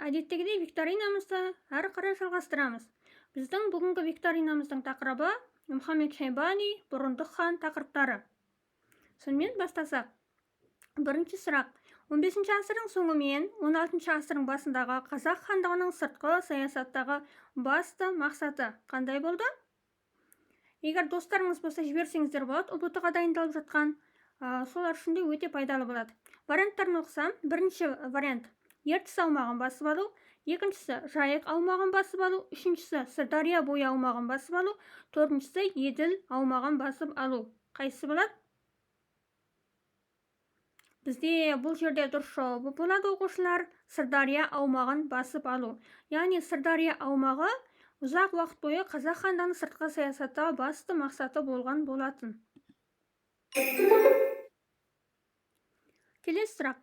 Әдеттегідей викторинамызды әрі қарай жалғастырамыз. Біздің бүгінгі викторинамыздың тақырыбы Мұхаммед Шайбани, бұрындық хан тақырыптары. Сонымен бастасақ. Бірінші сұрақ. 15 ғасырдың соңы мен 16 ғасырдың басындағы қазақ хандығының сыртқы саясаттағы басты мақсаты қандай болды? Егер достарыңыз болса жіберсеңіздер болады, ұбт-ға дайындалып жатқан, солар үшін де өте пайдалы болады. Варианттарын оқысам, бірінші вариант Ертіс аумағын басып алу, екіншісі Жайық аумағын басып алу, үшіншісі Сырдария бойы аумағын басып алу, төртіншісі Еділ аумағын басып алу. Қайсысы болады? Бізде бұл жерде дұрыс жауабы болады, оқушылар, Сырдария аумағын басып алу. Яғни Сырдария аумағы ұзақ уақыт бойы қазақ хандығының сыртқы саясаттағы басты мақсаты болған болатын. Келесі сұрақ.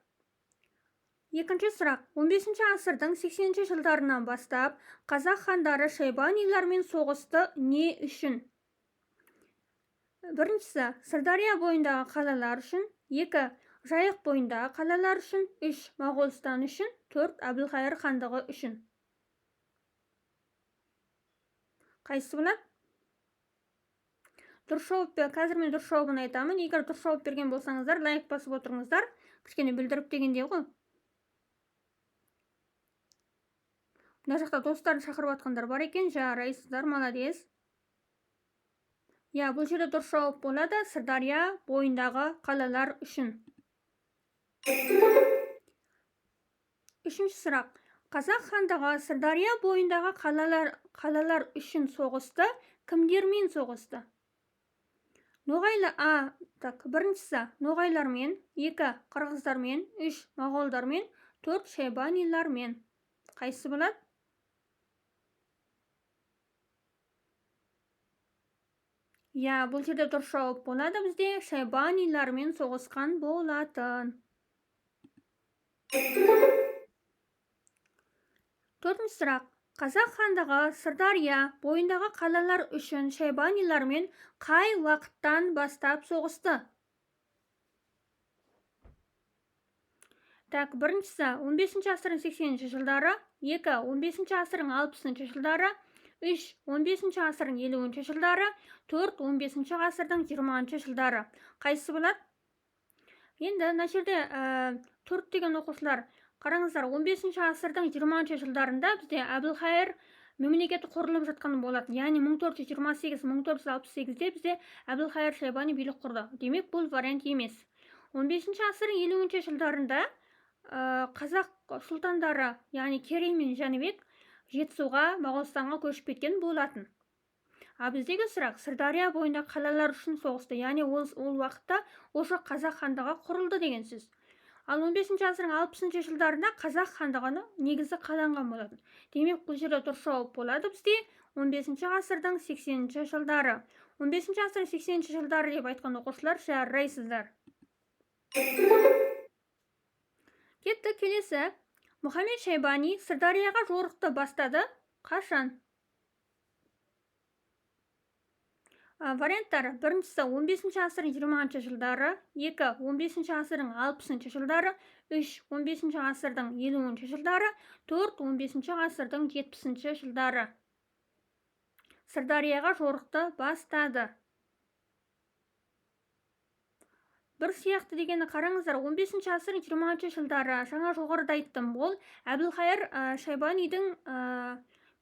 Екінші сұрақ. 15 ғасырдың 80 жылдарынан бастап қазақ хандары шайбанилармен соғысты не үшін? Біріншісі Сырдария бойындағы қалалар үшін, екі Жайық бойындағы қалалар үшін, үш Моғолстан үшін, төрт Әбілқайыр хандығы үшін. Қайсысы болады? Дұрыс жауап, қазір мен дұрыс жауабын айтамын. Егер дұрыс жауап берген болсаңыздар, лайк басып отырыңыздар. Кішкене білдіріп дегенде ғой. Мына жақта достарын шақырып атқандар бар екен, жарайсыздар, молодец. Бұл жерде дұрыс жауап болады, Сырдария бойындағы қалалар үшін. Үшінші сұрақ. Қазақ хандығы Сырдария бойындағы қалалар үшін соғысты, кімдермен соғысты? Біріншісі ноғайлармен, екі қырғыздармен, үш моғолдармен, төрт шайбанилармен. Қайсысы болады? Бұл жерде дұрыс жауап болады, бізде шайбанилармен соғысқан болатын. Төртінші сұрақ. Қазақ хандығы Сырдария бойындағы қалалар үшін шайбанилармен қай уақыттан бастап соғысты? Біріншісі 15 ғасырдың 80 жылдары, екі 15 ғасырдың 60 жылдары, үш 15 ғасырдың 50 жылдары, төрт 15 ғасырдың 20 жылдары. Қайсысы болады? Енді мына жерде төрт деген оқушылар, қараңыздар, 15 ғасырдың 20 жылдарында бізде Әбілқайыр мемлекеті құрылып жатқан болады. Яғни 1428-1468-де бізде Әбілқайыр Шайбани билік құрды. Демек, бұл вариант емес. 15 ғасырдың 50 жылдарында қазақ сұлтандары, яғни Керей мен Жәнібек Жетісуға, Моғолстанға көшіп кеткен болатын. Біздегі сұрақ Сырдария бойында қалалар үшін соғысты, яғни ол уақытта осы қазақ хандығы құрылды деген сөз. Ал 15 ғасырдың 60 жылдарында қазақ хандығының негізі қаланған болатын. Демек, бұл жерде дұрыс жауап болады бізде 15 ғасырдың 80 жылдары. 15 ғасырдың 80 жылдары деп айтқан оқушылар, жарайсыздар. Кетті, келесі. Мұхаммед Шайбани Сырдарияға жорықты бастады. Қашан? Варианттар. Біріншісі 15 ғасырдың 20 жылдары, екі 15 ғасырдың 60 жылдары, үш 15 ғасырдың 50 жылдары, төрт 15 ғасырдың 70 жылдары. Сырдарияға жорықты бастады. Бір сияқты дегені қараңыздар, 15 ғасырдың 20 жылдары, жаңа жоғарыда айттым, ол Әбілқайыр Шайбанидің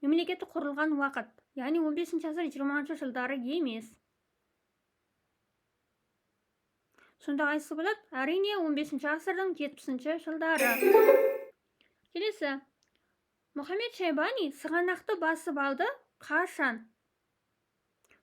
мемлекеті құрылған уақыт. Яғни 15 ғасырдың 20 жылдары емес. Сонда қайсысы болады? Әрине 15 ғасырдың 70 жылдары. Келесі. Мұхаммед Шайбани Сығанақты басып алды. Қашан?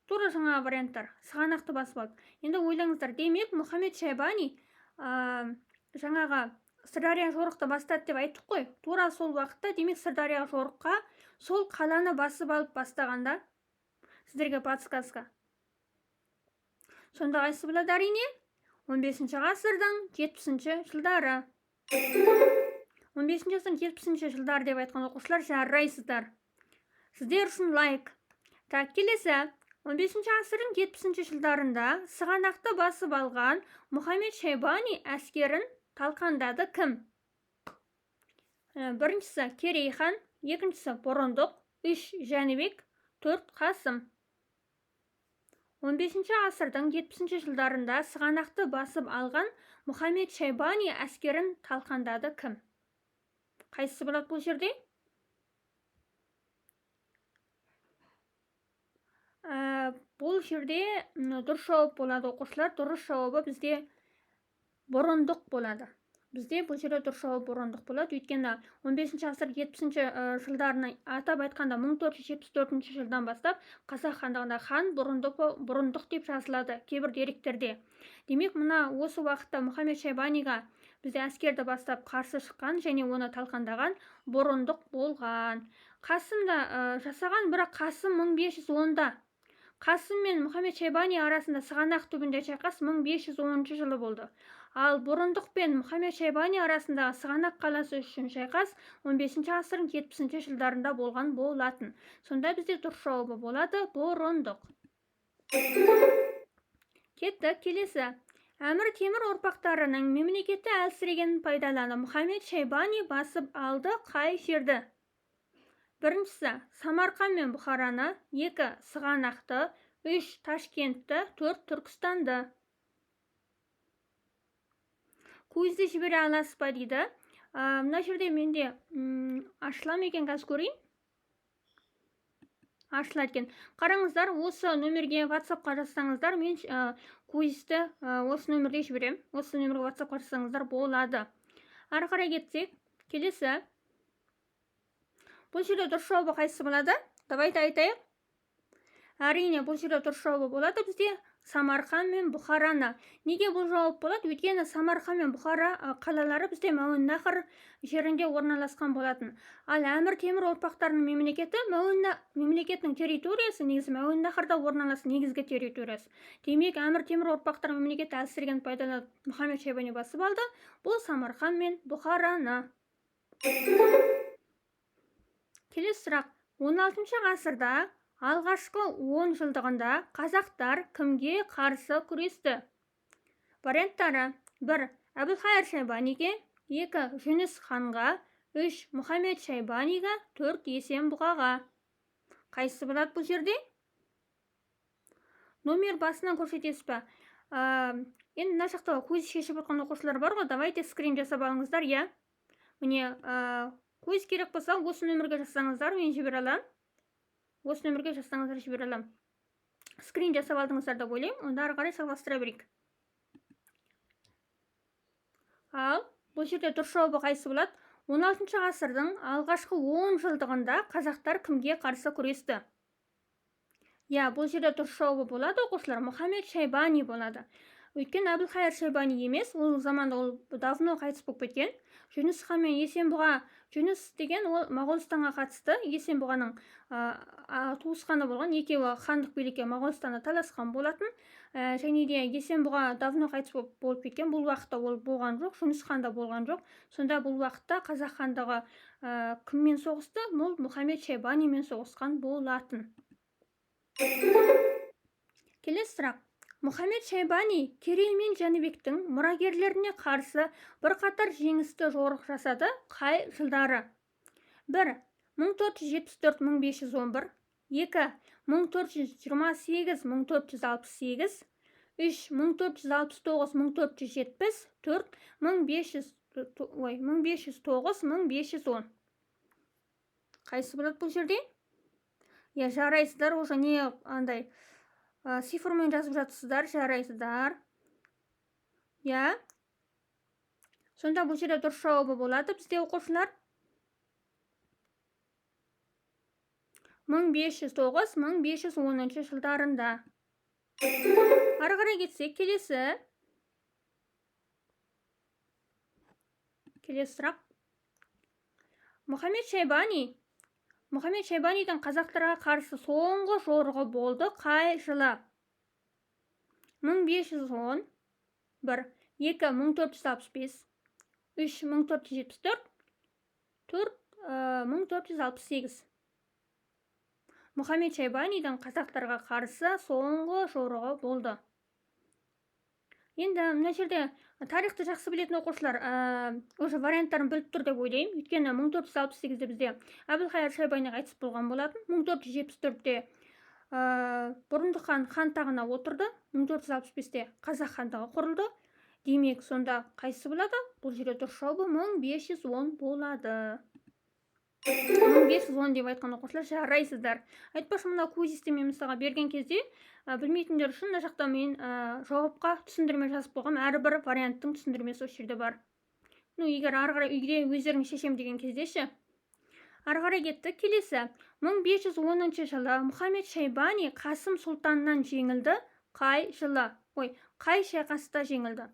Тура жаңа варианттар. Сығанақты басып алды. Енді ойлаңыздар, демек Мұхаммед Шайбани жаңаға Сырдария жорықты бастады деп айттық қой. Тура сол уақытта, демек Сырдария жорыққа сол қаланы басып алып бастағанда, сіздерге подсказка. Сонда қайсысы болады? Әрине 15 ғасырдың 70 жылдары. 15 ғасырдың 70 жылдары деп айтқан оқушылар, жарайсыздар. Сіздер үшін лайк. Келесі. 15 ғасырдың 70 жылдарында Сығанақты басып алған Мұхаммед Шайбани әскерін талқандады кім? Біріншісі Керей хан, екіншісі Бұрындық, 3 Жәнібек, 4 Қасым. 15 ғасырдың 70 жылдарында Сығанақты басып алған Мұхаммед Шайбани әскерін талқандады кім? Қайсысы болады бұл жерде? Бұл жерде дұрыс жауап болады, оқушылар. Дұрыс жауабы бізде Бұрындық болады. Бізде бұл жерде дұрыс жауап Бұрындық болады. Өйткені 15 ғасыр 70 жылдарына, атап айтқанда 1474 жылдан бастап Қазақ хандығында хан Бұрындық деп жазылады кейбір деректерде. Демек, мына осы уақытта Мұхаммед Шайбаниға бізде әскерді бастап қарсы шыққан және оны талқандаған Бұрындық болған. Қасым да жасаған, бірақ Қасым 1510-да. Қасым мен Мұхаммед Шайбани арасында Сығанақ түбінде шайқас 1510 жылы болды. Ал Бұрындық пен Мұхаммед Шайбани арасындағы Сығанақ қаласы үшін шайқас 15 ғасырдың 70 жылдарында болған болатын. Сонда бізде дұрыс жауабы болады Бұрындық. Кеттік, келесі. Әмір Темір ұрпақтарының мемлекетті әлсірегенін пайдаланып Мұхаммед Шайбани басып алды қай жерді? Біріншісі Самарқан мен Бұхараны, 2 Сығанақты, 3 Ташкентті, 4 Түркістанды. Көзді жібере аласыз ба дейді. Мына жерде менде ашылам екен, қазір көрейін. Ашылады екен. Қараңыздар, осы нөмерге WhatsApp-қа жазсаңыздар, мен көзді осы нөмерге жіберем. Осы нөмерге WhatsApp-қа жазсаңыздар болады. Ары қарай кетсек, келесі. Бұл жерде дұрыс жауабы қайсысы болады? Давайте айтайық. Әрине, бұл жерде дұрыс жауабы болады бізде Самарқан мен Бұхараны. Неге бұл жауап болады? Өйткені Самарқан мен Бұхара қалалары бізде Мәуеннахр жерінде орналасқан болатын. Ал Әмір Темір ұрпақтарының мемлекетінің территориясы негізі Мәуеннахрда орналасқан негізгі территориясы. Демек, Әмір Темір ұрпақтарының мемлекетті әлсіреген пайдаланып Мұхаммед Шайбани басып алды. Бұл Самарқан мен Бұхараны. Келесі сұрақ. 16 ғасырда алғашқы 10 жылдығында қазақтар кімге қарсы күресті? Варианттары: 1 Әбілхайыр Шайбаниге, 2 Жүніс ханға, 3 Мұхаммед Шайбаниға, 4 Есенбұғаға. Қайсысы болады бұл жерде? Номер басынан көрсетесіз ба? Енді мына жақта көз шешіп отқан оқушылар бар ғой, давайте скрин жасап алыңыздар, иә. Міне, көз керек болса, осы нөмірге жазсаңыздар, мен жібере алам. Осы нөмірге жазсаңыздар, жібере алам. Скрин жасап алдыңыздар деп ойлаймын, онда ары қарай жалғастыра берейік. Ал бұл жерде дұрыс жауабы қайсы болады? 16 ғасырдың алғашқы 10 жылдығында қазақтар кімге қарсы күресті? Я, бұл жерде дұрыс жауабы болады, оқушылар, Мұхаммед Шайбани болады. Өйткені Әбілхайыр Шайбани емес, ол заманда ол давно қайтыс болып кеткен. Жүніс хан мен Есенбұға, Жүніс деген ол Моғолстанға қатысты, Есенбұғаның туысқаны болған, екеуі хандық билікке Моғолстанда таласқан болатын. Және де Есенбұға давно қайтыс болып кеткен, бұл уақытта ол болған жоқ, Жүніс ханда болған жоқ. Сонда бұл уақытта қазақ хандығы кіммен соғысты? Ол Мұхаммед Шайбанимен соғысқан болатын. Келесі сұрақ. Мұхаммед Шайбани Керей мен Жәнібектің мұрагерлеріне қарсы бірқатар жеңісті жорық жасады қай жылдары? 1 1474-1511, 2 1428-1468, 3 1469-1470, 4 1509-1510. Қайсы болады бұл жерде? Я, жарайсыздар, уже не андай цифрмен жазып жатсыздар, жарайсыздар. Я. Сонда бұл жерде дұрыс жауабы болады бізде, оқушылар. 1509-1510 жылдарында. Ары қарай кетсек, келесі сұрақ. Мұхаммед Шайбанидің қазақтарға қарсы соңғы жорығы болды қай жылы? 1510, 1 2 1465, 3 1474, 4 1468. Мұхаммед Шайбанидің қазақтарға қарсы соңғы жорығы болды. Енді мына жерде тарихты жақсы білетін оқушылар уже варианттарын біліп тұр деп ойлаймын. Өйткені 1468-де бізде Әбілхайыр Шайбани қайтыс болған болатын. 1474-те Бұрындық хан тағына отырды. 1465-те Қазақ хандығы құрылды. Демек, сонда қайсы болады? Бұл жерде дұрыс жауабы 1510 болады. 1510 деп айтқан оқушылар жарайсыздар. Айтпақшы, мына квизисте мысалға берген кезде білмейтіндер үшін мына жақта мен жауапқа түсіндірме жазып қойғам. Әрбір варианттың түсіндірмесі осы жерде бар. Егер ары қарай үйде өздерің шешем деген кезде ше. Ары қарай кеттік. Келесі 1510 жылы Мұхаммед Шайбани Қасым сұлтаннан жеңілді. Қай жылы? Қай шайқаста жеңілді?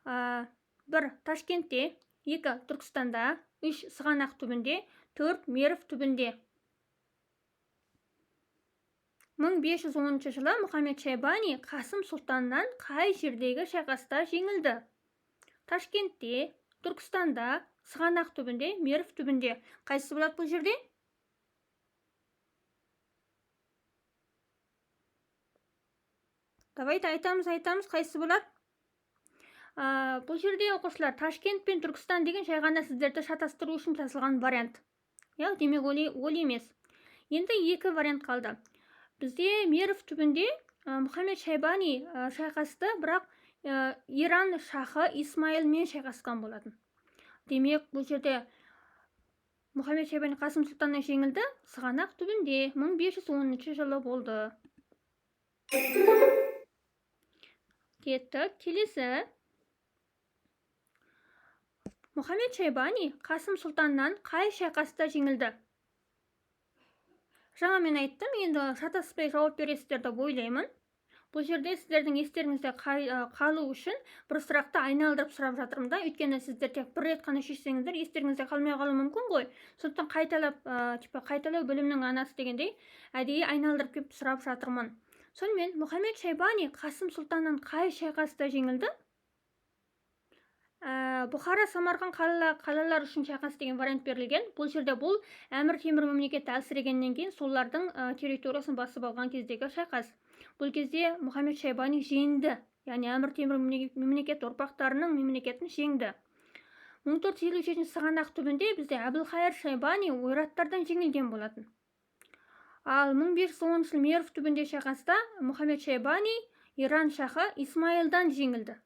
1. Ташкентте, 2. Түркістанда, 3. Сығанақ түбінде, 4. Мерв түбінде. 1510 жылы Мұхаммед Шайбани Қасым сұлтаннан қай жердегі шайқаста жеңілді? Ташкентте, Түркістанда, Сығанақ түбінде, Мерв түбінде. Қайсысы болады бұл жерде? Давайте айтамыз, қайсысы болады? Бұл жерде оқушылар Ташкент пен Түркістан деген жай ғана сіздерді шатастыру үшін жазылған вариант. Демек ол емес. Енді екі вариант қалды. Бізде Мерв түбінде Мұхаммед Шайбани шайқасты, бірақ Иран шахы Исмаилмен шайқасқан болатын. Демек, бұл жерде Мұхаммед Шайбани Қасым сұлтаннан жеңілді. Сығанақ түбінде 1510 жылы болды. Кеттік. Келесі. Мұхаммед Шайбани Қасым сұлтаннан қай шайқаста жеңілді? Жаңа мен айттым, енді шатаспай жауап бересіздер деп ойлаймын. Бұл жерде сіздердің естеріңізде қалу үшін бір сұрақты айналдырып сұрап жатырмын да. Өйткені сіздер тек бір рет қана шешсеңіздер, естеріңізде қалмай қалуы мүмкін ғой. Сондықтан қайталау білімнің анасы дегендей, әдейі айналдырып кеп сұрап жатырмын. Сонымен Мұхаммед Шайбани Қасым сұлтаннан қай шайқаста жеңілді? Бұхара, Самарқан қалалар үшін шайқас деген вариант берілген. Бұл жерде бұл Әмір Темір мемлекеті әлсірегеннен кейін солардың территориясын басып алған кездегі шайқас. Бұл кезде Мұхаммед Шайбани жеңді, яғни Әмір Темір мемлекет ұрпақтарының мемлекетін жеңді. 1457 Сығанақ түбінде бізде Әбілхайыр Шайбани ойраттардан жеңілген болатын. Ал 1510 жыл Мерв түбінде шайқаста Мұхаммед Шайбани Иран шахы Исмаилдан жеңілді.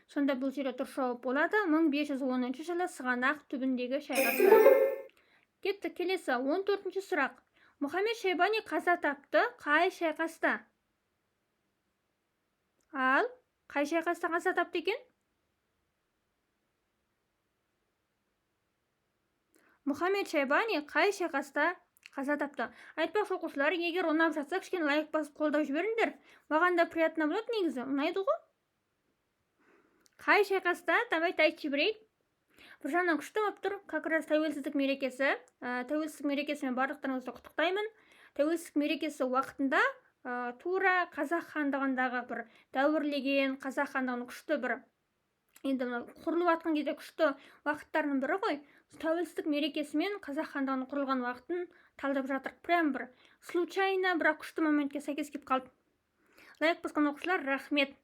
Сонда бұл жерде дұрыс жауап болады 1510 жылы Сығанақ түбіндегі шайқаста. Кеттік. Келесі 14-ші сұрақ. Мұхаммед Шайбани қаза тапты қай шайқаста? Ал қай шайқаста қаза тапты екен? Мұхаммед Шайбани қай шайқаста қаза тапты? Айтпақшы оқушылар, егер ұнап жатса, кішкене лайк басып қолдау жіберіңдер. Маған да приятно болады негізі. Ұнайды ғой? Қай шайқаста? Давайте айтып жіберейік. Бір жағынан күшті болып тұр. Как раз тәуелсіздік мерекесі. Тәуелсіздік мерекесімен барлықтарыңызды құттықтаймын. Тәуелсіздік мерекесі уақытында тура Қазақ хандығындағы бір дәуірлеген, Қазақ хандығының күшті бір енді құрылып жатқан кезде күшті уақыттарының бірі ғой. Тәуелсіздік мерекесімен Қазақ хандығының құрылған уақытын талдап жатыр. Прям бір случайно бірақ күшті моментке сәйкес келіп қалды. Лайк басқан оқушылар, рахмет.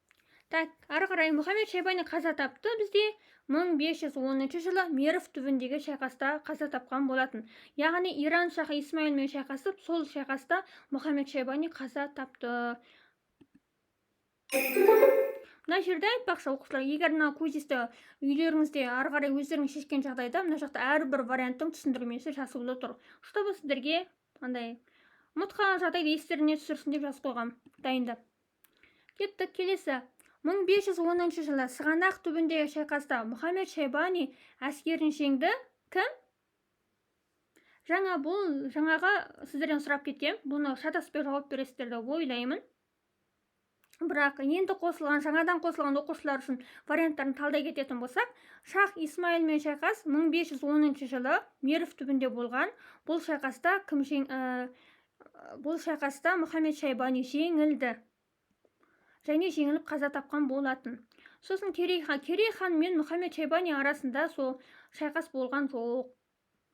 Так, ары қарай Мұхаммед Шайбани қаза тапты. Бізде 1510 жылы Мерв түбіндегі шайқаста қаза тапқан болатын. Яғни Иран шахы Исмаилмен шайқасып, сол шайқаста Мұхаммед Шайбани қаза тапты. Мына жерде айтпақшы оқушылар, егер мына квизисті үйлеріңізде ары қарай өздеріңіз шешкен жағдайда, мына жақта әрбір варианттың түсіндірмесі жазылып тұр. Чтобы сіздерге ұмытқан жағдайда естеріне түсірсін деп жазып қойғам, дайындап. Кеттік. Келесі 1510 жылы Сығанақ түбіндегі шайқаста Мұхаммед Шайбани әскерін жеңді. Кім? Жаңаға сіздерден сұрап кеткем. Бұны шатаспай жауап бересіздер деп ойлаймын. Бірақ енді жаңадан қосылған оқушылар үшін варианттарын талдай кететін болсақ, Шах Исмаилмен шайқас 1510 жылы Мерв түбінде болған. Бұл шайқаста Мұхаммед Шайбани жеңілді. Және жеңіліп қаза тапқан болатын. Сосын Керей хан мен Мұхаммед Шайбани арасында сол шайқас болған жоқ.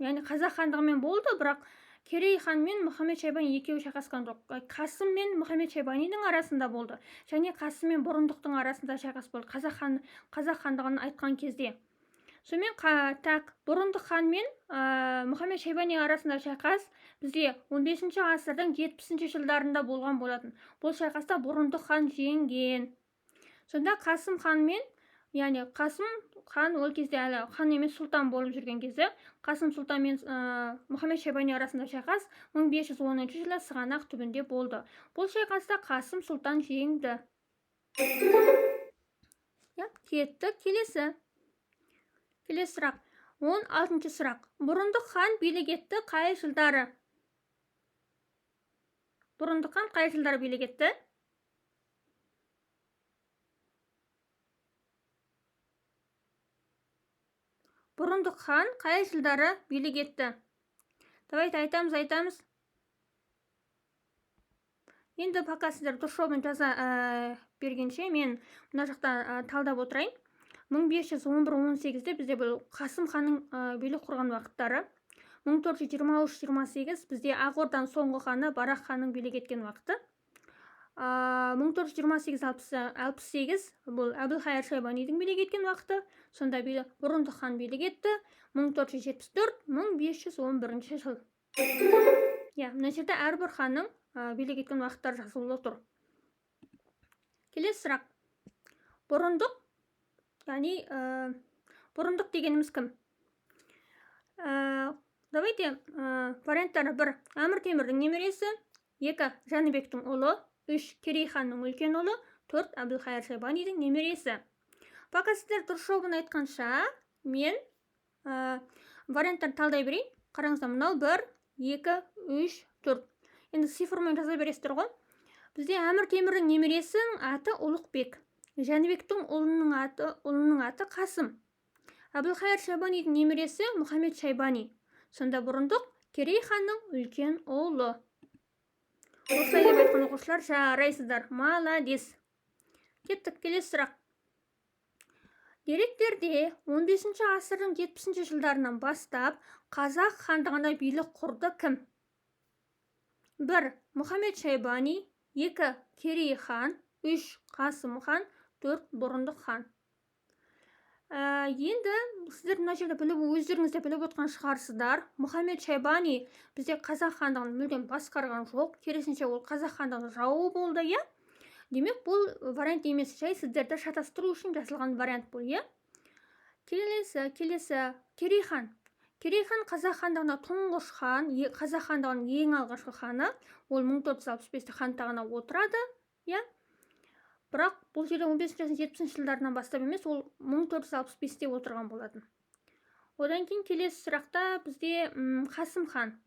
Яғни Қазақ хандығымен болды, бірақ керей хан мен мұхаммед шайбани екеуі шайқасқан жоқ. Қасым мен мұхаммед шайбанидің арасында болды. Және Қасым мен бұрындықтың арасында шайқас болды. Қазақ хандығын айтқан кезде. Сонымен бұрындық хан мен мұхаммед шайбани арасында шайқас бізде 15-ші ғасырдың 70-ші жылдарында болған болатын. Бұл шайқаста бұрындық хан жеңген. Сонда Қасым хан мен, яғни Қасым хан ол кезде әлі хан емес сұлтан болып жүрген кезде, Қасым сұлтан мен мұхаммед шайбани арасында шайқас 1510 жылы Сығанақ түбінде болды. Бұл шайқаста Қасым сұлтан жеңді. Кетті. Келесі сұрақ. 16-шы сұрақ. Бұрындық хан билік етті қай жылдары? Бұрындық хан қай жылдары билік етті? Бұрындық хан қай жылдары билік етті? Давайте айтамыз. Енді пока сіздер дұрыс жауабын жаза бергенше мен мына жақта талдап отырайын. 1511-18-де бізде бұл Қасым ханның билік құрған уақыттары. 1423-28 бізде Ақ Орданың соңғы ханы Барақ ханның билік еткен уақыты. 1428-68 бұл Әбілхайыр Шайбанидің билік еткен уақыты. Сонда бұрындық хан билік етті. 1474-1511 жыл. Мына жерде әрбір ханның билік еткен уақыттары жазылып тұр. Келесі сұрақ. Бұрындық, яғни бұрындық дегеніміз кім? Давайте варианттары: 1. Әмір Темірдің немересі, 2. Жәнібектің ұлы, 3. Керей ханның үлкен ұлы, 4. Әбілхайыр Шайбанидің немересі. Пока сіздер дұрыс жауабын айтқанша, мен варианттарды талдай берейін. Қараңыздар, мынау 1, 2, 3, 4. Енді цифрмен жаза бересіздер ғой. Бізде Әмір Темірдің немересінің аты Ұлықбек, Жәнібектің ұлының аты Қасым, Әбілхайыр Шайбанидің немересі Мұхаммед Шайбани. Сонда бұрындық Керей ханның үлкен ұлы. Осылай деп айтқан оқушылар жарайсыздар. Молодец. Кеттік, келесі сұрақ. Деректерде 15-ші ғасырдың 70-ші жылдарынан бастап қазақ хандығына билік құрды кім? 1. Мұхаммед Шайбани, 2. Керей хан, 3. Қасым хан, 4. Бұрындық хан. Енді сіздер мына жерде өздеріңіз де біліп отқан шығарсыздар. Мұхаммед Шайбани бізде қазақ хандығын мүлдем басқарған жоқ. Керісінше ол қазақ хандығының жауы болды, иә? Демек, бұл вариант емес, жай сіздерді шатастыру үшін жазылған вариант бұл, иә? Келесі Керей хан. Керей хан қазақ хандығына тұңғыш хан, қазақ хандығының ең алғашқы ханы. Ол 1465-те хан тағына отырады, иә? Бірақ бұл жерде 15-70 жылдарынан бастап емес, ол 1465-те отырған болатын. Одан кейін келесі сұрақта бізде Қасым хан.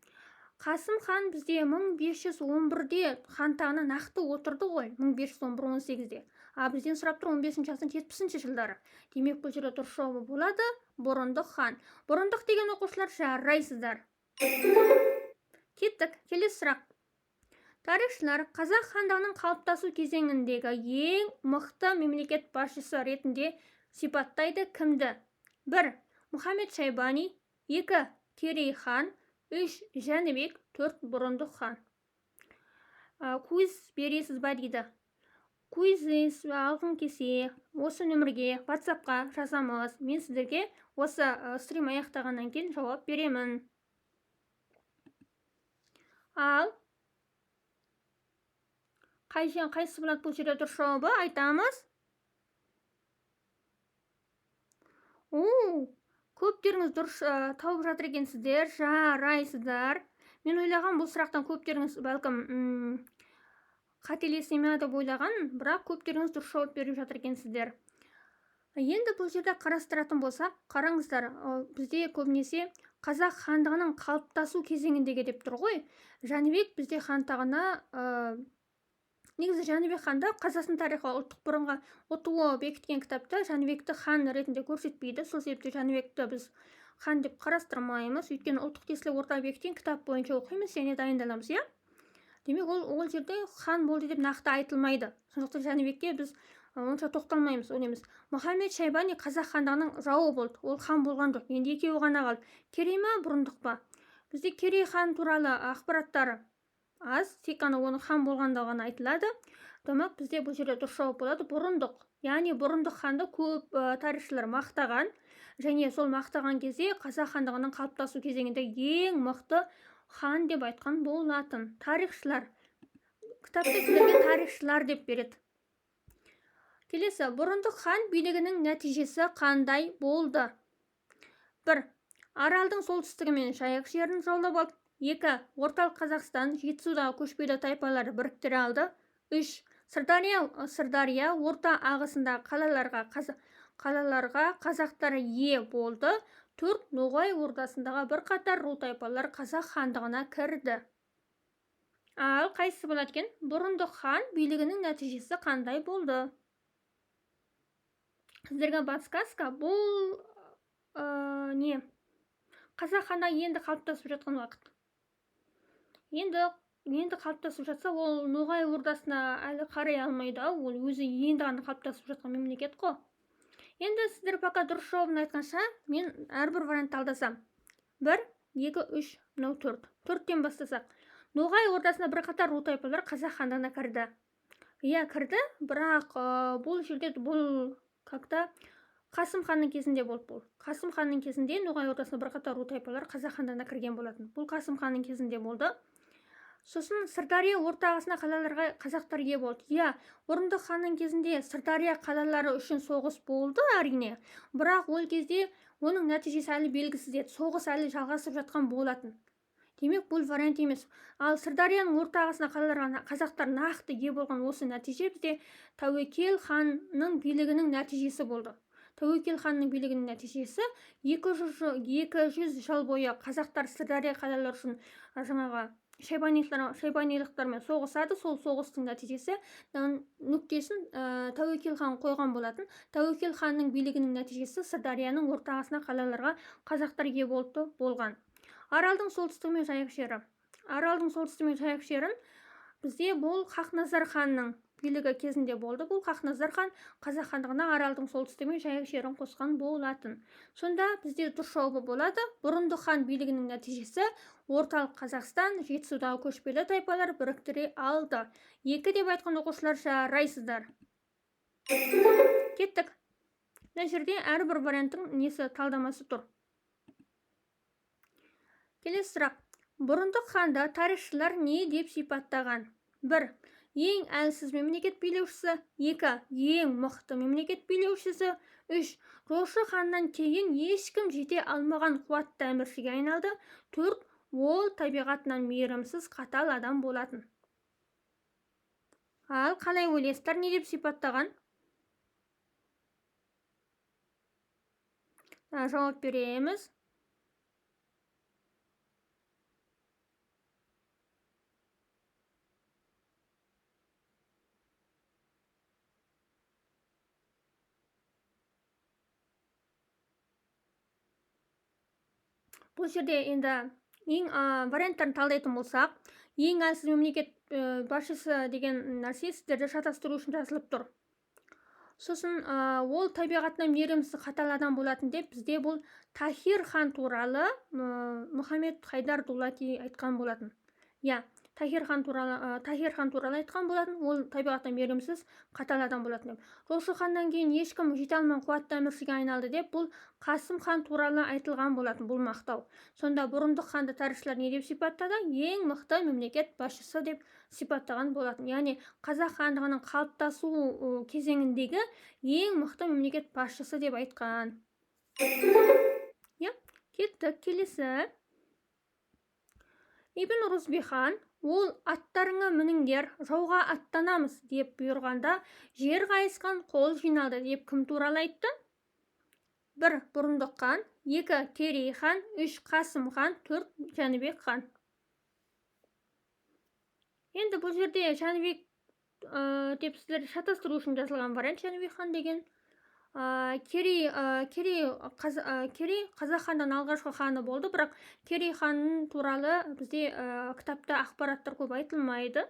Қасым хан бізде 1511-де хан тағына нақты отырды ғой, 1511-18-де. Бізден сұрап тұр 15-ші ғасырдың 70-ші жылдары. Демек, бұл жерде дұрыс жауабы болады Бұрындық хан. Бұрындық деген оқушылар жарайсыздар. Кеттік, келесі сұрақ. Тарихшылар қазақ хандығының қалыптасу кезеңіндегі ең мықты мемлекет басшысы ретінде сипаттайды кімді? 1. Мұхаммед Шайбани, 2. Керей хан, 3. Жәнібек, 4. Бұрындық хан. Куиз бересіз ба дейді. Куиз алғым келсе, осы нөмірге WhatsApp-қа жазамыз. Мен сіздерге осы стрим аяқтағаннан кейін жауап беремін. Ал қайсы болады бұл жерде дұрыс жауабы? Айтамыз. Көптеріңіз дұрыс тауып жатыр екенсіздер, жарайсыздар. Мен ойлаған бұл сұрақтан көптеріңіз бәлкім қателесе ме деп ойлаған, бірақ көптеріңіз дұрыс жауап беріп жатыр екенсіздер. Енді бұл жерде қарастыратын болсақ, қараңыздар, бізде көбінесе қазақ хандығының қалыптасу кезеңіндегі деп тұр ғой. Жәнібек бізде хан тағына негізі Жәнібек ханды Қазақстан тарихы ұлттық бұрынғы ұтуы бекіткен кітапта Жәнібекті хан ретінде көрсетпейді. Сол себепті Жәнібекті біз хан деп қарастырмаймыз. Өйткені ұлттық тестілеу орта бекіткен кітап бойынша оқимыз және дайындаламыз, иә? Демек, ол жерде хан болды деп нақты айтылмайды. Сондықтан Жәнібекке біз онша тоқталмаймыз, ойлаймыз. Мұхаммед Шайбани қазақ хандығының жауы болды. Ол хан болған жоқ. Енді екеуі ғана қалды. Керей ма, Бұрындық па? бізде керей хан туралы ақпараттар аз, тек қана оның хан болғанда ғана айтылады. Демек бізде бұл жерде дұрыс жауап болады бұрындық. Яғни бұрындық ханды көп тарихшылар мақтаған, және сол мақтаған кезде қазақ хандығының қалыптасу кезеңінде ең мықты хан деп айтқан болатын. Тарихшылар, кітапта сіздерге тарихшылар деп береді. Келесі, бұрындық хан билігінің нәтижесі қандай болды? 1. Аралдың солтүстігі мен Жайық жерін жаулап алды. 2. Орталық Қазақстан Жетісудағы көшпелі тайпаларды біріктіре алды. 3. Сырдария орта ағысындағы қалаларға қазақтар ие болды. 4. Ноғай ордасындағы бірқатар ру тайпалар қазақ хандығына кірді. Ал қайсысы болады екен? Бұрындық хан билігінің нәтижесі қандай болды? Сіздерге подсказка, бұл қазақ хандығы енді қалыптасып жатқан уақыт. Енді қалыптасып жатса, ол Ноғай ордасына әлі қарай алмайды, ол өзі енді ғана қалыптасып жатқан мемлекет қой. Енді сіздер пока дұрыс жауабын айтқанша, мен әрбір вариантты алдасам. 1, 2, 3, 4. 4-тен бастасақ. Ноғай ордасына бірқатар ру тайпалар қазақ хандығына кірді. Иә, кірді, бірақ бұл жерде бұл какта Қасым ханның кезінде болды бұл. Қасым ханның кезінде Ноғай ордасына бірқатар ру тайпалар қазақ хандығына кірген болатын. Бұл Қасым ханның кезінде болды. Сосын Сырдария орта ағысына қалаларға қазақтар ие болды. Иә, бұрындық ханның кезінде Сырдария қалалары үшін соғыс болды әрине, бірақ ол кезде оның нәтижесі әлі белгісіз еді. Соғыс әлі жалғасып жатқан болатын. Демек, бұл вариант емес. Ал Сырдарияның орта ағысына қалаларға қазақтар нақты ие болған осы нәтиже бізде Тәуекел ханның билігінің нәтижесі болды. Тәуекел ханның билігінің нәтижесі 200 жыл бойы қазақтар Сырдария қалалары үшін жаңағы шайбанилықтармен соғысады. Сол соғыстың нәтижесі нүктесін Тәуекел хан қойған болатын. Тәуекел ханның билігінің нәтижесі Сырдарияның орта ағысына қалаларға қазақтар ие болған. Аралдың солтүстігі мен Жайық жері. Аралдың солтүстігі мен Жайық жерін бізде бұл Хақназар ханның билігі кезінде болды. Бұл Хақназар хан қазақ хандығына Аралдың солтүстігі мен Жайық жерін қосқан болатын. Сонда бізде дұрыс жауабы болады. Бұрындық хан билігінің нәтижесі орталық Қазақстан Жетісудағы көшпелі тайпалар біріктіре алды. 2 деп айтқан оқушылар жарайсыздар. Кеттік. Мына жерде әрбір варианттың талдамасы тұр. Келесі сұрақ. Бұрындық ханды тарихшылар не деп сипаттаған? 1. Ең әлсіз мемлекет билеушісі. 2. Ең мықты мемлекет билеушісі. 3. Жошы ханнан кейін ешкім жете алмаған қуатты әміршіге айналды. 4. Ол табиғатынан мейірімсіз қатал адам болатын. Ал қалай ойлайсыздар, не деп сипаттаған? Жауап береміз. Бұл жерде енді ең варианттарын талдайтын болсақ, ең әлсіз мемлекет басшысы деген нәрсе сіздерді шатастыру үшін жазылып тұр. Сосын ол табиғатынан мейірімсіз қатал адам болатын деп бізде бұл Тахир хан туралы Мұхаммед Хайдар Дулати айтқан болатын. Иә, Тахир хан туралы айтқан болатын, ол табиғатынан мейірімсіз қатал адам болатын деп. Жошы ханнан кейін ешкім жете алмаған қуатты әміршіге айналды деп бұл Қасым хан туралы айтылған болатын, бұл мақтау. Сонда бұрындық ханды тарихшылар не деп сипаттады? Ең мықты мемлекет басшысы деп сипаттаған болатын. Яғни қазақ хандығының қалыптасу кезеңіндегі ең мықты мемлекет басшысы деп айтқан. Кеттік, келесі. Ибн Рузби хан, ол аттарыңа мініңдер, жауға аттанамыз деп бұйырғанда, жер қайысқан қол жиналды деп кім туралы айтты? 1. Бұрындық хан, 2. Керей хан, 3. Қасым хан, 4. Жәнібек хан. Енді бұл жерде Жәнібек деп сіздер шатастыру үшін жазылған вариант Жәнібек хан деген. Керей қазақ ханның алғашқы ханы болды, бірақ Керей ханның туралы бізде кітапта ақпараттар көп айтылмайды.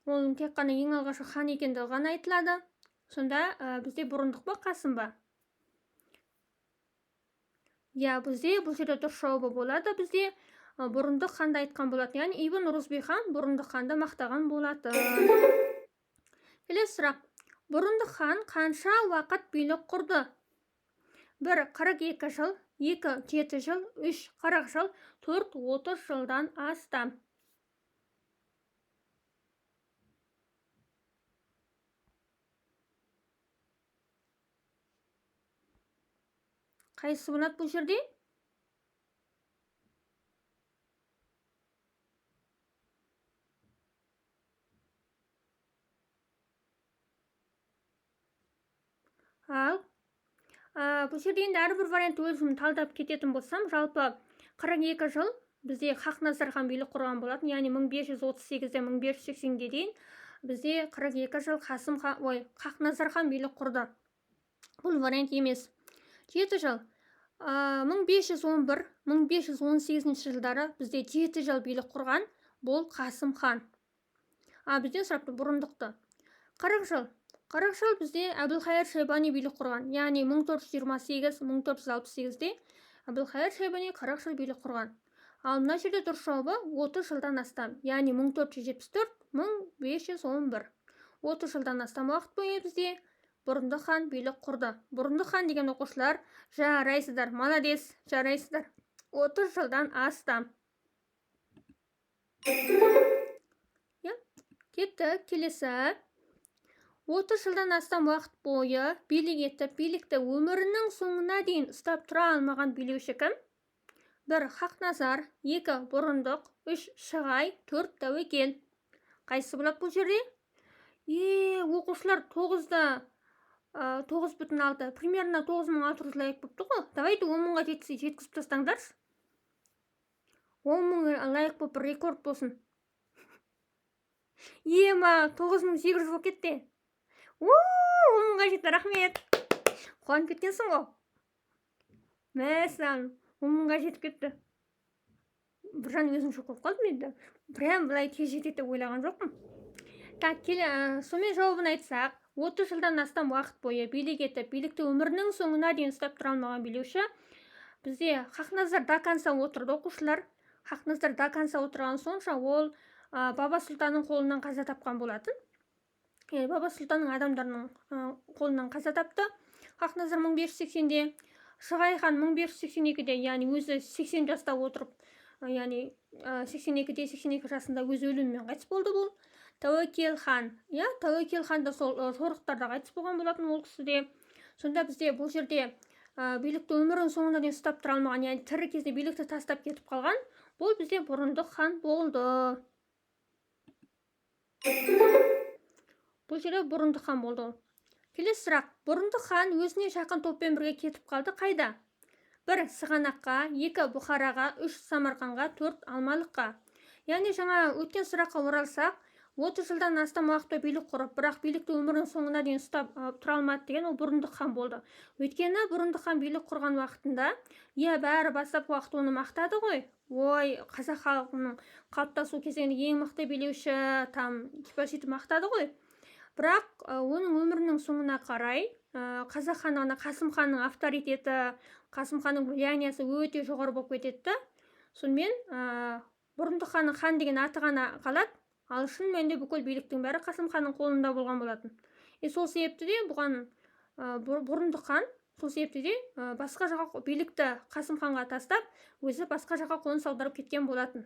Ол тек қана ең алғашқы хан екендігі ғана айтылады. Сонда бізде бұрындық па, Қасым ба? Иә, бізде бұл жерде дұрыс жауабы болады. Бізде бұрындық ханды айтқан болатын. Яғни Ибн Рузби хан бұрындық ханды мақтаған болатын. Келесі сұрақ. Бұрындық хан қанша уақыт билік құрды? 1. 42 жыл, 2. 7 жыл, 3. 40 жыл, 4. 30 жылдан астам. Қайсысы болады бұл жерде? Ал бұл жерде енді әрбір вариант өзім талдап кететін болсам, жалпы 42 жыл бізде Хақназар хан билік құрған болатын, яғни 1538-ден 1580-ге дейін бізде 42 жыл Хақназар хан билік құрды. Бұл вариант емес. 7 жыл 1511-1518 жылдары бізде 7 жыл билік құрған, бұл Қасым хан. Бізден сұрапты бұрындықты. 40 жыл бізде Әбілқайыр Шайбани билік құрған, яғни 1428-1468-де Әбілқайыр Шайбани 40 жыл билік құрған. Ал мына жерде дұрыс жауабы 30 жылдан астам, яғни 1474-1511. 30 жылдан астам уақыт бойы бізде бұрындық хан билік құрды. Бұрындық хан деген оқушылар, жарайсыздар, молодец, жарайсыздар. 30 жылдан астам. Кетті, келесі. 30 жылдан астам уақыт бойы билік етіп, билікті өмірінің соңына дейін ұстап тұра алмаған билеуші кім? 1. Хақназар, 2. Бұрындық, 3. Шығай, 4. Тәуекел. Қайсысы болады бұл жерде? Оқушылар 9,6, примерно 9600 лайк болыпты ғой. Давайте 10.000-ға жеткізіп тастаңдаршы. 10.000 лайк болып рекорд болсын. 9800 болып кетті. 10.000-ға жетті, рахмет. Қуанып кеткенсің ғой. Мәсәлән, 10.000-ға жетіп кетті. Біржан өзім шок болып қалдым енді. Прям былай тез жетеді деп ойлаған жоқпын. Сонымен жауабын айтсақ, 30 жылдан астам уақыт бойы билік етіп, билікті өмірінің соңына дейін ұстап тұра алмаған билеуші бізде Хақназар Даканса отырды, оқушылар. Хақназар Даканса отырған сонша ол Баба Сұлтанның қолынан қаза тапқан болатын. Баба Сұлтанның адамдарының қолынан қаза тапты. Хақназар 1580-де, Шығай хан 1582-де, яғни өзі 80 жаста отырып, яғни 82 жасында өз өлімімен қайтыс болды бұл. Тәуекел хан, Тәуекел хан да сол жорықтарда қайтыс болған болатын ол кісіде. Сонда бізде бұл жерде билікті өмірінің соңына дейін ұстап тұра алмаған, яғни тірі кезде билікті тастап кетіп қалған, бұл бізде бұрындық хан болды. Бұл жерде бұрындық хан болды. Келесі сұрақ. Бұрындық хан өзіне жақын топпен бірге кетіп қалды қайда? 1. Сығанаққа, 2. Бұхараға, 3. Самарқанға, 4. Алмалыққа. Яғни жаңа өткен сұраққа оралсақ, 30 жылдан астам уақытта билік құрып, бірақ билікті өмірінің соңына дейін ұстап тұра алмады деген ол бұрындық хан болды. Өйткені бұрындық хан билік құрған уақытында, бәрі бастап уақыт оны мақтады ғой. Қазақ халқының қалыптасу кезеңінде ең мықты билеуші, сөйтіп мақтады ғой. Бірақ оның өмірінің соңына қарай қазақ хандығына Қасым ханның авторитеті, Қасым ханның влияниясы өте жоғары болып кетеді. Сонымен бұрындық ханның хан деген аты ғана қалады, ал шын мәнінде бүкіл биліктің бәрі Қасым ханның қолында болған болатын. Сол себепті де бұған бұрындық хан сол себепті де басқа жаққа билікті Қасым ханға тастап, өзі басқа жаққа қоныс аударып кеткен болатын.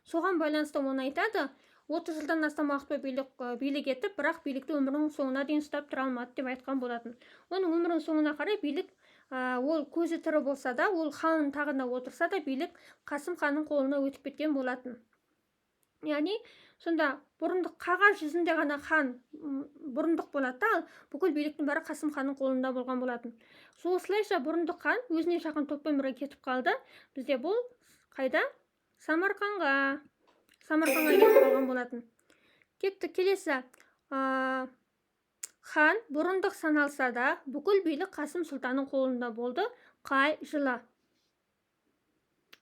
Соған байланысты оны айтады, 30 жылдан астам уақыт билік етіп, бірақ билікті өмірінің соңына дейін ұстап тұра алмады деп айтқан болатын. Оның өмірінің соңына қарай билік, ол көзі тірі болса да, ол хан тағында отырса да, билік Қасым ханның қолына өтіп кеткен болатын. Яғни, сонда бұрындық қағаз жүзінде ғана хан бұрындық болады, ал бүкіл биліктің бәрі Қасым ханның қолында болған болатын. Осылайша бұрындық хан өзіне жақын топпен бірге кетіп қалды. Бізде бұл қайда? Самарқанға кетіп қалған болатын. Кетті, келесі. Хан бұрындық саналса да, бүкіл билік Қасым сұлтанның қолында болды. Қай жылы?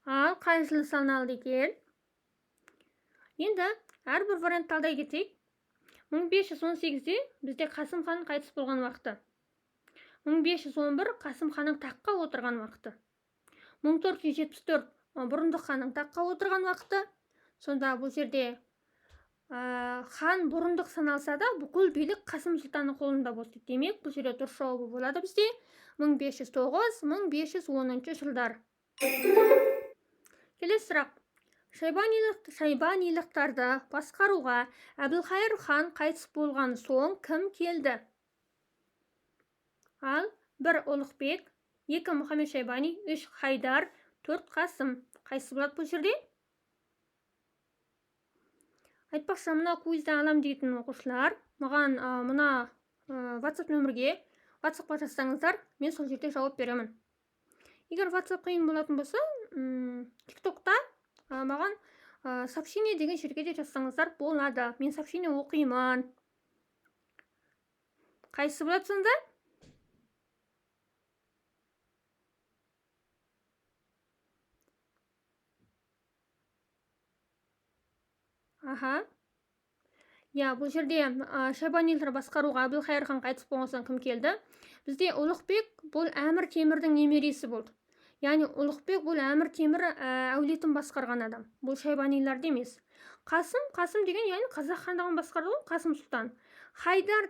Ал қай жылы саналды екен? Енді әрбір вариант талдай кетейік. 1518-де бізде Қасым хан қайтыс болған уақыты. 1511 Қасым ханның таққа отырған уақыты. 1474 бұрындық ханның таққа отырған уақыты. Сонда бұл жерде хан бұрындық саналса да, бүкіл билік Қасым сұлтанның қолында болды. Демек, бұл жерде дұрыс жауабы болады бізде 1509-1510 жылдар. Келесі сұрақ. Шайбанилықтарды басқаруға Әбілқайыр хан қайтыс болған соң кім келді? Ал 1 Ұлықбек, 2 Мұхаммед Шайбани, 3 Хайдар, 4 Қасым. Қайсы болады бұл жерде? Айтпақшы, мына куизді алам дейтін оқушылар маған мына WhatsApp нөмірге WhatsApp-қа жазсаңыздар, мен сол жерде жауап беремін. Егер WhatsApp қиын болатын болса, TikTok-та маған сообщение деген жерге де жазсаңыздар болады. Мен сообщение оқимын. Қайсы болады сонда? Аха. Бұл жерде Шайбанилар басқаруға Әбілқайыр хан қайтыс болған соң кім келді? Бізде Ұлықбек бұл Әмір Темірдің немересі болды. Яғни Ұлықбек бұл Әмір Темір әулетін басқарған адам. Бұл Шайбаниларды емес. Қасым деген, яғни Қазақ хандығын басқарды ғой, Қасым сұлтан. Хайдар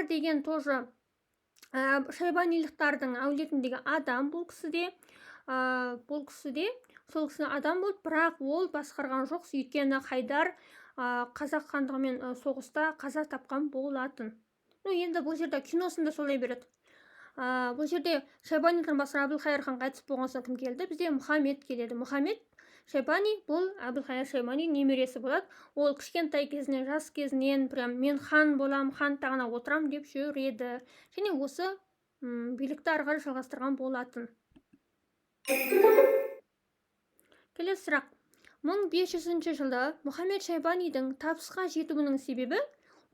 деген тоже Шайбанилықтардың әулетіндегі адам. Бұл кісі де сол кісі адам болды, бірақ ол басқарған жоқ, өйткені Хайдар Қазақ хандығымен соғыста қаза тапқан болатын. Енді бұл жерде киносында солай береді. Бұл жерде Шайбанилықтан басқа Әбілқайыр хан қайтыс болған соң кім келді? Бізде Мұхаммед келеді. Мұхаммед Шайбани бұл Әбілқайыр Шайбани немересі болады. Ол кішкентай кезінен, жас кезінен прям мен хан болам, хан тағына отырам деп жүреді. Және осы билікті ары қарай жалғастырған болатын. Келесі сұрақ. 1500 жылы Мұхаммед Шайбанидің табысқа жетуінің себебі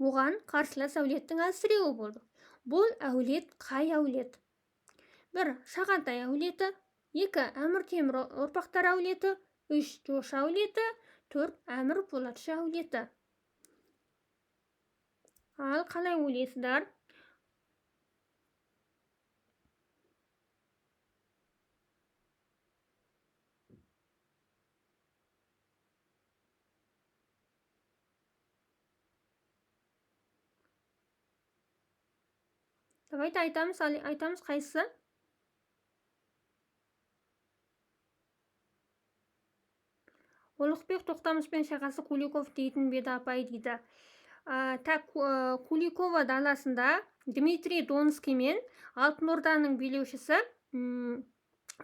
оған қарсылас әулеттің әлсіреуі болды. Бұл әулет қай әулет? 1 Шағатай әулеті, 2 Әмір Темір ұрпақтар әулеті, 3 Жошы әулеті, 4 Әмір Поладшы әулеті. Ал қалай ойлайсыздар? Давайте айтамыз қайсысы? Ұлықбек Тоқтамыспен шайқасы Куликов дейтін беді апай дейді. Куликова даласында Дмитрий Донский мен Алтын Орданың билеушісі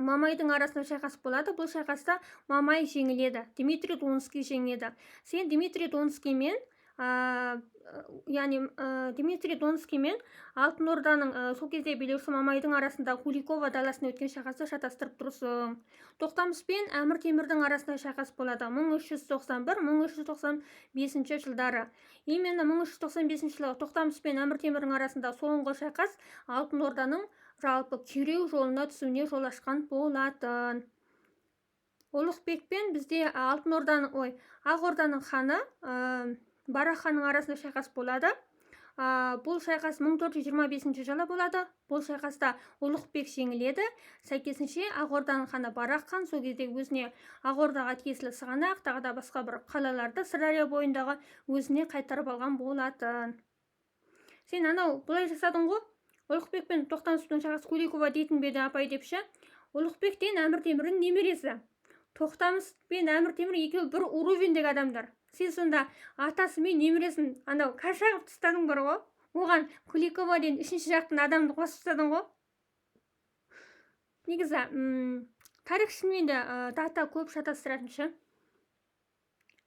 Мамайдың арасында шайқас болады. Бұл шайқаста Мамай жеңіледі, Дмитрий Донский жеңеді. Сен Дмитрий Донский мен Алтын Орданың сол кезде билеуші Мамайдың арасында Куликова даласында өткен шайқасты шатастырып тұрсың. Тоқтамыс пен Әмір Темірдің арасында шайқас болады 1391-1395 жылдары. Именно 1395 жылы Тоқтамыс пен Әмір Темірдің арасында соңғы шайқас Алтын Орданың жалпы кереу жолына түсуіне жол ашқан болатын. Ұлықбекпен бізде Ақ Орданың ханы Барақ ханның арасында шайқас болады. Бұл шайқас 1425 жылы болады. Бұл шайқаста Ұлықбек жеңіледі. Сәйкесінше Ақ Орданың ханы Барақ хан сол кезде өзіне Ақ Ордаға тиесілі Сығанақ, тағы да басқа бір қалаларды Сырдария бойындағы өзіне қайтарып алған болатын. Сен бұлай жасадың ғой? Ұлықбек пен Тоқтамыспен шайқас Куликова дейтін беді апай депші. Ұлықбектен Әмір Темірдің немересі. Тоқтамыс пен Әмір Темір екеуі бір уровендегі адамдар. Сен сонда атасы мен немересін қашағып тастадың бар ғой. Оған Куликоваден үшінші жақтың адамды қосып тастадың ғой. Негізі тарих шынымен де дата көп шатастыратыншы.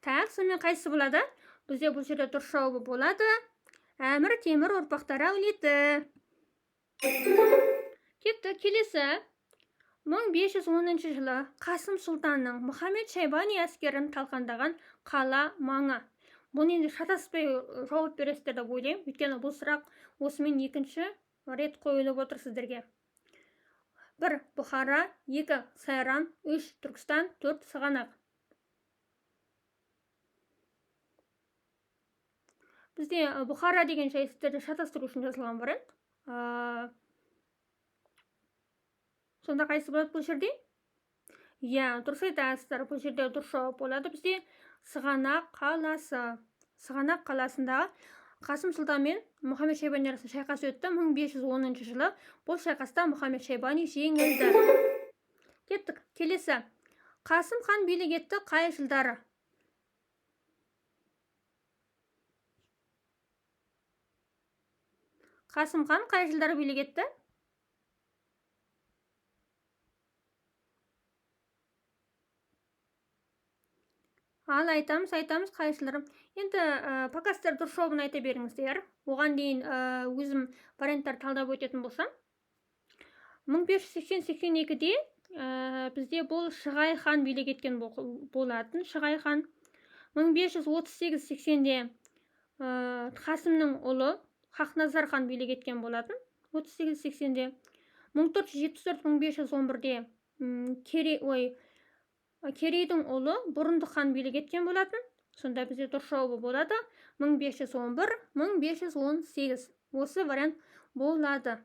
Сонымен қайсы болады? Бізде бұл жерде дұрыс жауабы болады. Әмір Темір ұрпақтары әулеті. Кетті, келесі. 1510 жылы Қасым сұлтанның Мұхаммед Шайбани әскерін талқандаған қала маңы. Бұл енді шатаспай жауап бересіздер деп ойлаймын. Өйткені бұл сұрақ осымен екінші рет қойылып отыр сіздерге. 1 Бұхара, 2 Сайрам, 3 Түркістан, 4 Сығанақ. Бізде Бұхара деген жай сіздерді шатастыру үшін жазылған вариант. Сонда қайсы болады бұл жерде? Иә, дұрыс айтасыздар. Бұл жерде дұрыс жауап болады бізде Сығанақ қаласы. Сығанақ қаласындағы Қасым Сұлтан мен Мұхаммед Шайбани арасында шайқас өтті 1510 жылы. Бұл шайқаста Мұхаммед Шайбани жеңілді. Кеттік. Келесі. Қасым хан билік етті қай жылдары? Қасым хан қай жылдары билік етті? Ал айтамыз қай жылдары. Енді пока сіздер дұрыс жауабын айта беріңіздер. Оған дейін өзім варианттар талдап өтетін болсам. 1580-82-де бізде бұл Шығай хан билік еткен болатын. Шығай хан 1538-80-де Қасымның ұлы Хақназар хан билік еткен болатын. 38-80-де 1474-1511-де Керейдің ұлы Бұрындық хан билік еткен болатын. Сонда бізде дұрыс жауабы болады 1511-1518. Осы вариант болады.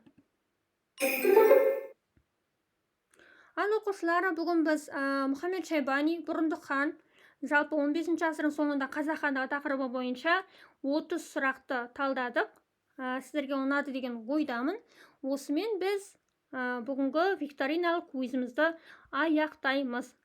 Ал оқушылары, бүгін біз Мұхаммед Шайбани, Бұрындық хан, жалпы 15 ғасырдың соңында қазақ хандығы тақырыбы бойынша 30 сұрақты талдадық. Сіздерге ұнады деген ойдамын. Осымен біз бүгінгі викториналық квизімізді аяқтаймыз.